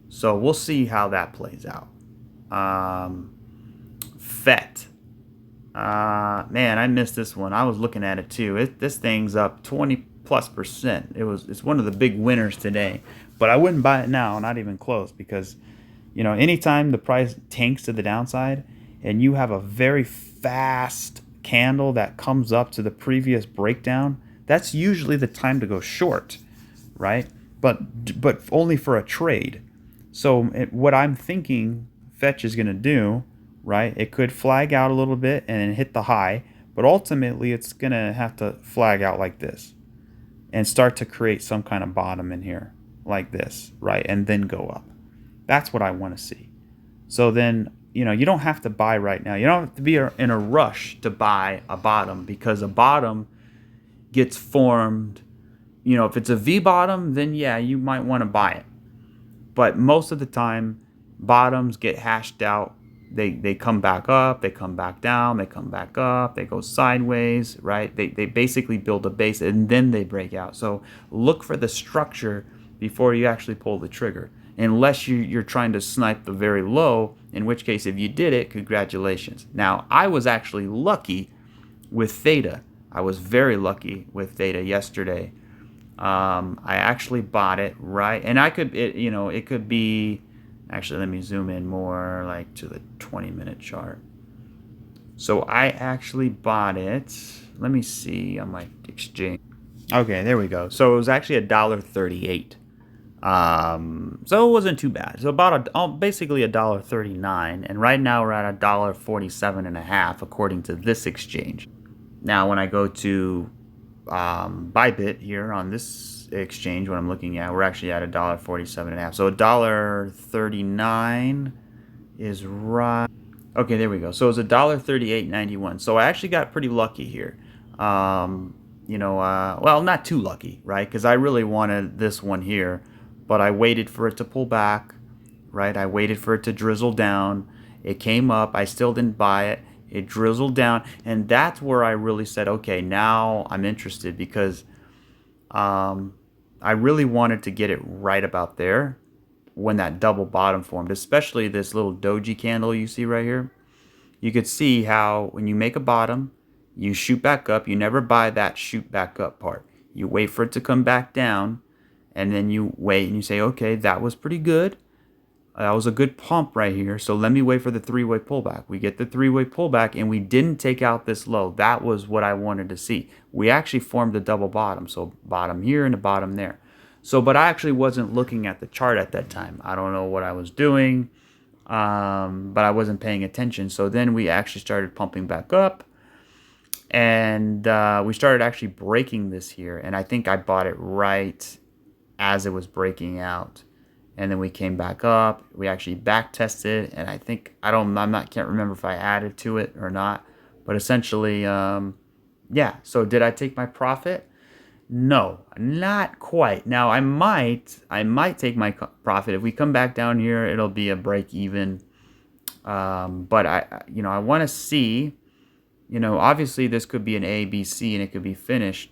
So we'll see how that plays out. FET. Man, I missed this one. I was looking at it too. This thing's up 20+%. It's one of the big winners today. But I wouldn't buy it now, not even close, because anytime the price tanks to the downside and you have a very fast candle that comes up to the previous breakdown, that's usually the time to go short, right? But only for a trade. So what I'm thinking Fetch is going to do, right? It could flag out a little bit and then hit the high, but ultimately it's going to have to flag out like this and start to create some kind of bottom in here like this, right? And then go up. That's what I want to see. So then, you don't have to buy right now. You don't have to be in a rush to buy a bottom, because a bottom gets formed. If it's a V bottom, then yeah, you might want to buy it. But most of the time, bottoms get hashed out. They come back up, they come back down, they come back up, they go sideways, right? They basically build a base and then they break out. So look for the structure before you actually pull the trigger. unless you're trying to snipe the very low, in which case if you did it, congratulations. Now, I was actually lucky with Theta. I was very lucky with Theta yesterday. I actually bought it right, and it could be, actually, let me zoom in more, like to the 20-minute chart. So I actually bought it. Let me see on my exchange. Okay, there we go. So it was actually $1.38. So it wasn't too bad. So basically $1.39, and right now we're at $1.47.5 according to this exchange. Now, when I go to Bybit here on this exchange, what I'm looking at, we're actually at $1.47.5. So $1.39 is right. Okay, there we go. So it's $1.38.91. So I actually got pretty lucky here. Well, not too lucky, right? Because I really wanted this one here, but I waited for it to pull back, right? I waited for it to drizzle down. It came up. I still didn't buy it. It drizzled down, and that's where I really said, okay, now I'm interested, because I really wanted to get it right about there when that double bottom formed, especially this little doji candle you see right here. You could see how when you make a bottom, you shoot back up. You never buy that shoot back up part. You wait for it to come back down, and then you wait and you say, okay, that was pretty good. That was a good pump right here. So let me wait for the three-way pullback. We get the three-way pullback, and we didn't take out this low. That was what I wanted to see. We actually formed a double bottom. So bottom here and a bottom there. So, but I actually wasn't looking at the chart at that time. I don't know what I was doing, but I wasn't paying attention. So then we actually started pumping back up, and we started actually breaking this here. And I think I bought it right as it was breaking out. And then we came back up. We actually back tested, and I think can't remember if I added to it or not. But essentially, yeah. So did I take my profit? No, not quite. Now I might take my profit if we come back down here. It'll be a break even. But I want to see. Obviously this could be an A, B, C, and it could be finished.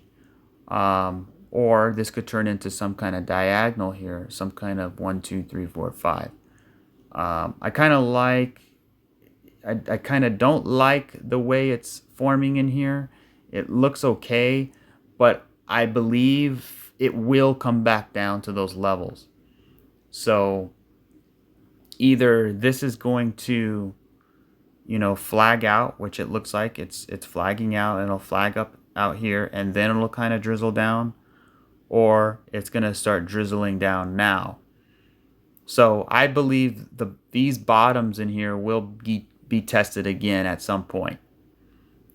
Or this could turn into some kind of diagonal here, some kind of 1, 2, 3, 4, 5. I kind of don't like the way it's forming in here. It looks okay, but I believe it will come back down to those levels. So either this is going to, flag out, which it looks like it's flagging out, and it'll flag up out here, and then it'll kind of drizzle down, or it's going to start drizzling down now. So I believe these bottoms in here will be tested again at some point.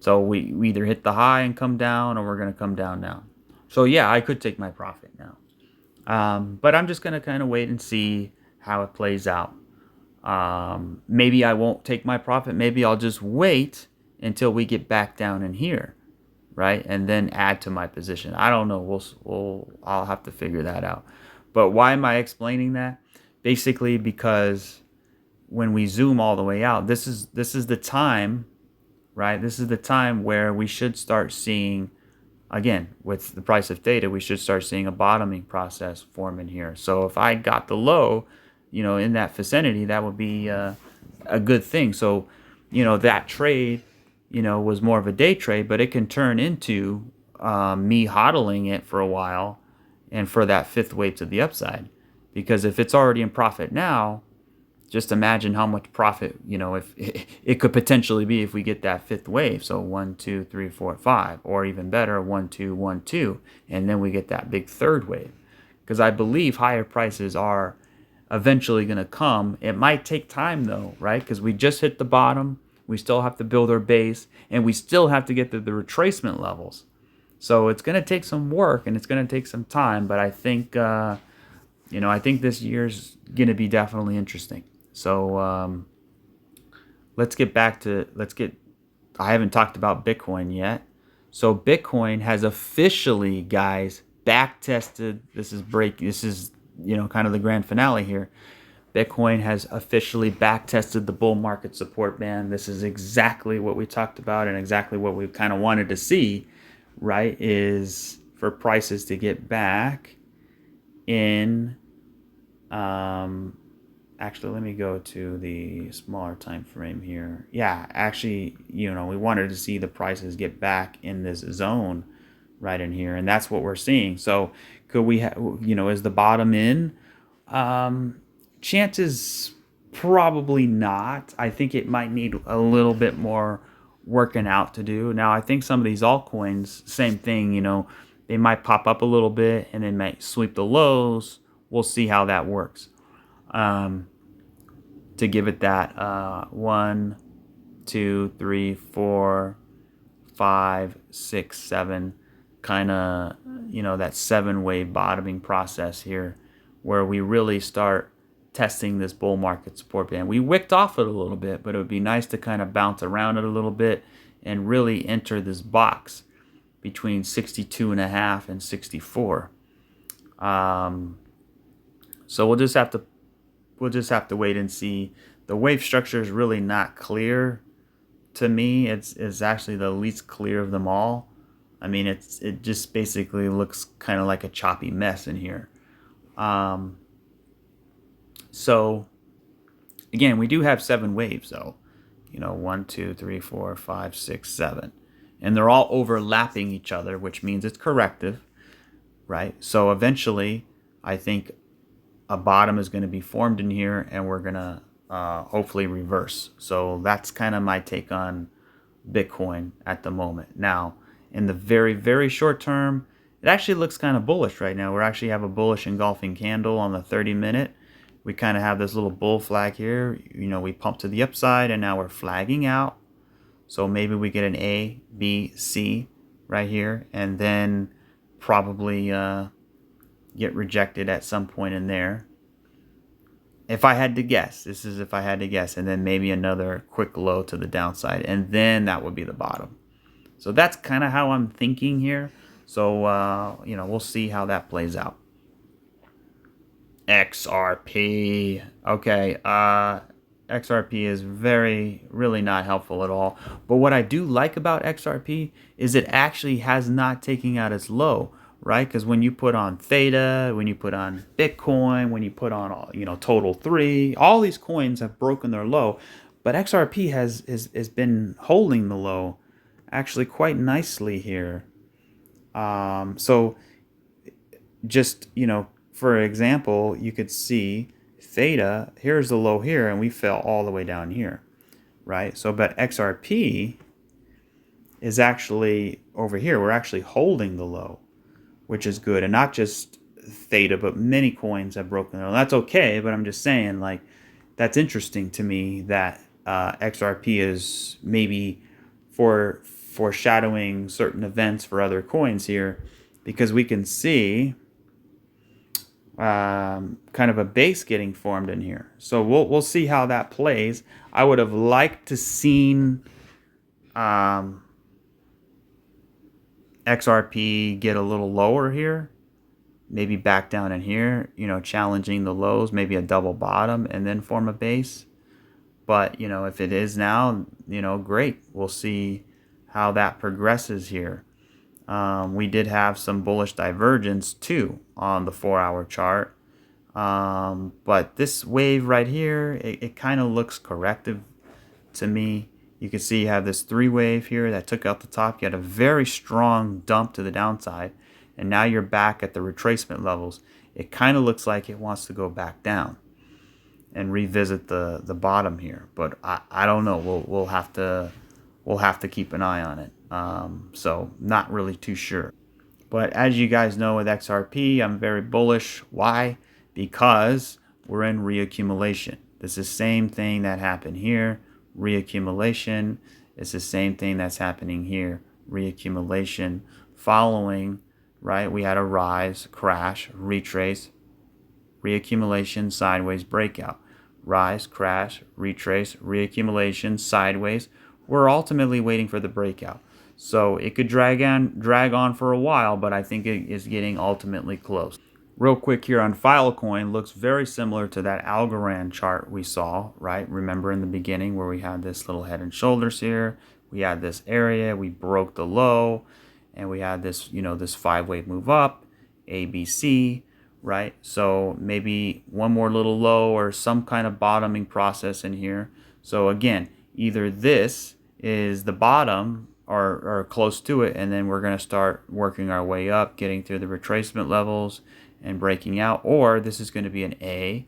So we either hit the high and come down, or we're going to come down now. So yeah, I could take my profit now. But I'm just going to kind of wait and see how it plays out. Maybe I won't take my profit. Maybe I'll just wait until we get back down in here, right? And then add to my position. I don't know. I'll have to figure that out. But why am I explaining that? Basically because when we zoom all the way out, this is the time, right? This is the time where we should start seeing, again, with the price of Theta, we should start seeing a bottoming process form in here. So if I got the low, in that vicinity, that would be a good thing. So, that trade, was more of a day trade, but it can turn into me hodling it for a while, and for that fifth wave to the upside. Because if it's already in profit now, just imagine how much profit, if it could potentially be if we get that fifth wave. So 1, 2, 3, 4, 5, or even better, 1, 2, 1, 2, and then we get that big third wave. Because I believe higher prices are eventually going to come. It might take time though, right? Because we just hit the bottom. We still have to build our base, and we still have to get to the retracement levels. So it's going to take some work, and it's going to take some time. But I think, I think this year's going to be definitely interesting. So I haven't talked about Bitcoin yet. So Bitcoin has officially, guys, back tested. This is kind of the grand finale here. Bitcoin has officially back tested the bull market support band. This is exactly what we talked about, and exactly what we kind of wanted to see, right? Is for prices to get back in Actually, let me go to the smaller time frame here. Yeah, actually, we wanted to see the prices get back in this zone right in here, and that's what we're seeing. So could we is the bottom in? um Chances probably not. I think it might need a little bit more working out to do. Now I think some of these altcoins, same thing, they might pop up a little bit and they might sweep the lows. We'll see how that works. um to give it that 1, 2, 3, 4, 5, 6, 7 kind of, that 7 wave bottoming process here, where we really start testing this bull market support band. We wicked off it a little bit, but it would be nice to kind of bounce around it a little bit and really enter this box between 62.5 and 64. So we'll just have to wait and see. The wave structure is really not clear to me. It's actually the least clear of them all. I mean, it just basically looks kind of like a choppy mess in here. Um, so again, we do have 7 waves though. 1, 2, 3, 4, 5, 6, 7, and they're all overlapping each other, which means it's corrective, right? So eventually, I think a bottom is going to be formed in here, and we're going to hopefully reverse. So that's kind of my take on Bitcoin at the moment. Now, in the very, very short term, it actually looks kind of bullish right now. We actually have a bullish engulfing candle on the 30-minute. We kind of have this little bull flag here. We pump to the upside, and now we're flagging out. So maybe we get an A, B, C right here, and then probably get rejected at some point in there. If I had to guess, this is if I had to guess, and then maybe another quick low to the downside, and then that would be the bottom. So that's kind of how I'm thinking here. So, we'll see how that plays out. XRP. Okay, XRP is really not helpful at all. But what I do like about XRP is it actually has not taken out its low, right? Because when you put on Theta, when you put on Bitcoin, when you put on Total 3, all these coins have broken their low, but XRP has been holding the low actually quite nicely here. So just for example, you could see Theta. Here's the low here, and we fell all the way down here, right? So, but XRP is actually over here. We're actually holding the low, which is good. And not just Theta, but many coins have broken their low. That's okay, but I'm just saying, like, that's interesting to me that XRP is maybe foreshadowing certain events for other coins here, because we can see kind of a base getting formed in here. So we'll see how that plays. I would have liked to seen XRP get a little lower here, maybe back down in here, challenging the lows, maybe a double bottom, and then form a base. But if it is now, great. We'll see how that progresses here. We did have some bullish divergence too on the 4-hour chart. But this wave right here, it kind of looks corrective to me. You can see you have this 3-wave here that took out the top. You had a very strong dump to the downside, and now you're back at the retracement levels. It kind of looks like it wants to go back down and revisit the bottom here, but I don't know. We'll have to keep an eye on it. So not really too sure. But as you guys know, with XRP, I'm very bullish. Why? Because we're in reaccumulation. This is the same thing that happened here. Reaccumulation. It's the same thing that's happening here. Reaccumulation. Following, right? We had a rise, crash, retrace, reaccumulation, sideways, breakout. Rise, crash, retrace, reaccumulation, sideways. We're ultimately waiting for the breakout. So it could drag on for a while, but I think it is getting ultimately close. Real quick here on Filecoin, looks very similar to that Algorand chart we saw, right? Remember in the beginning where we had this little head and shoulders here. We had this area, we broke the low, and we had this, this 5-wave move up, ABC, right? So maybe one more little low or some kind of bottoming process in here. So again, either this is the bottom or close to it, and then we're going to start working our way up, getting through the retracement levels and breaking out, or this is going to be an A,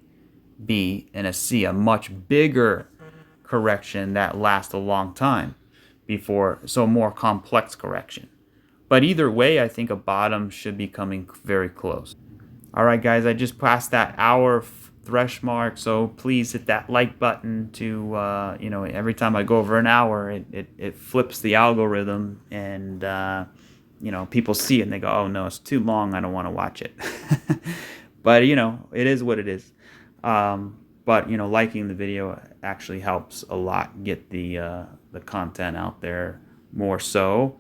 B, and a C, a much bigger correction that lasts a long time before, so more complex correction. But either way, I think a bottom should be coming very close. All right, guys, I just passed that hour thresh mark, so please hit that like button to, you know, every time I go over an hour, it flips the algorithm, and, you know, people see it and they go, oh, no, it's too long. I don't want to watch it. But, you know, it is what it is. But, you know, liking the video actually helps a lot get the content out there more so.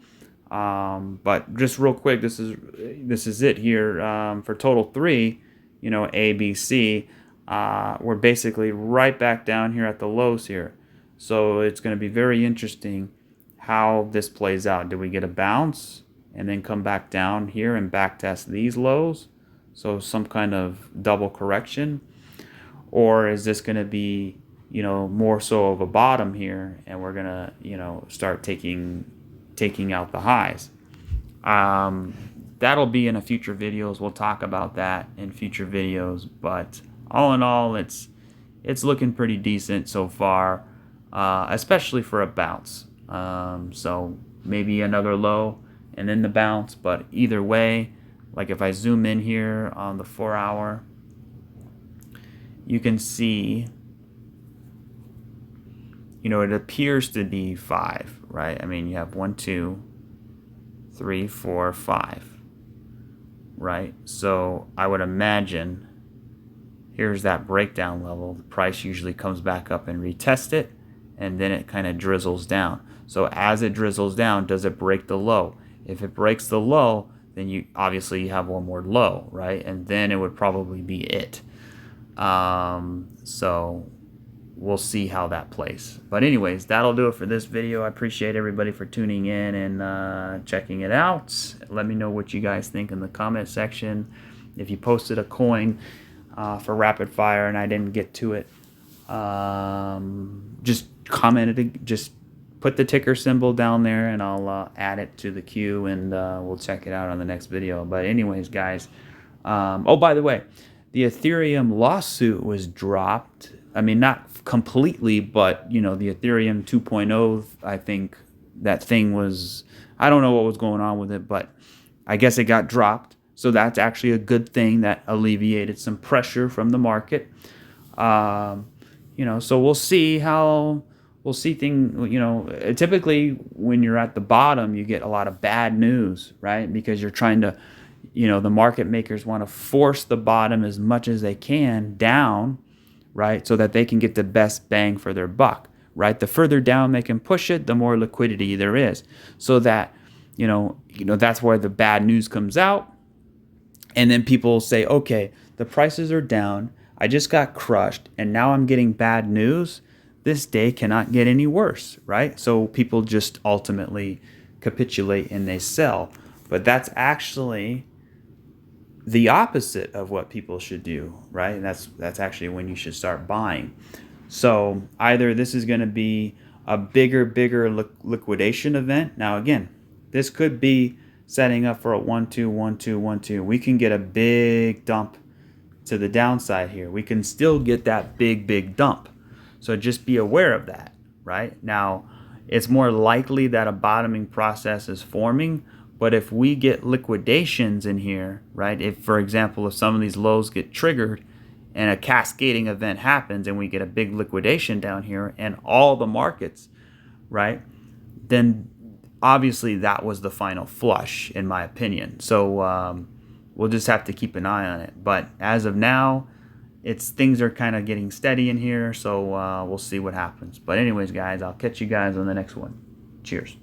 But just real quick, this is it here for total 3, you know, A, B, C. We're basically right back down here at the lows here. So it's going to be very interesting how this plays out. Do we get a bounce and then come back down here and back test these lows? So some kind of double correction. Or is this going to be, you know, more so of a bottom here, and we're going to, you know, start taking out the highs? That'll be in a future videos. We'll talk about that in future videos. But all in all, it's looking pretty decent so far, especially for a bounce. So maybe another low and then the bounce. But either way, like if I zoom in here on the 4-hour, you can see, you know, it appears to be 5, right? I mean, you have 1, 2, 3, 4, 5, right? So I would imagine here's that breakdown level. The price usually comes back up and retests it, and then it kind of drizzles down. So as it drizzles down, does it break the low? If it breaks the low, then you obviously have one more low, right? And then it would probably be it. So we'll see how that plays. But anyways, that'll do it for this video. I appreciate everybody for tuning in and checking it out. Let me know what you guys think in the comment section. If you posted a coin for rapid fire and I didn't get to it, just comment it. Just put the ticker symbol down there and I'll add it to the queue, and we'll check it out on the next video. But anyways, guys, oh, by the way, the Ethereum lawsuit was dropped. I mean, not completely, but, you know, the Ethereum 2.0, I think that thing was, I don't know what was going on with it, but I guess it got dropped. So that's actually a good thing. That alleviated some pressure from the market. You know, so we'll see things, you know, typically when you're at the bottom, you get a lot of bad news, right? Because you're trying to, you know, the market makers want to force the bottom as much as they can down, right? So that they can get the best bang for their buck, right? The further down they can push it, the more liquidity there is. So that, you know, that's where the bad news comes out. And then people say, okay, the prices are down. I just got crushed and now I'm getting bad news. This day cannot get any worse, right? So people just ultimately capitulate and they sell. But that's actually the opposite of what people should do, right? And that's actually when you should start buying. So either this is going to be a bigger liquidation event. Now again, this could be setting up for a 1 2 1 2 1 2. We can get a big dump to the downside here. We can still get that big dump. So just be aware of that, right? Now, it's more likely that a bottoming process is forming. But if we get liquidations in here, right, if, for example, if some of these lows get triggered and a cascading event happens and we get a big liquidation down here and all the markets, right, then obviously that was the final flush, in my opinion. So we'll just have to keep an eye on it. But as of now, things are kind of getting steady in here, so we'll see what happens. But anyways, guys, I'll catch you guys on the next one. Cheers.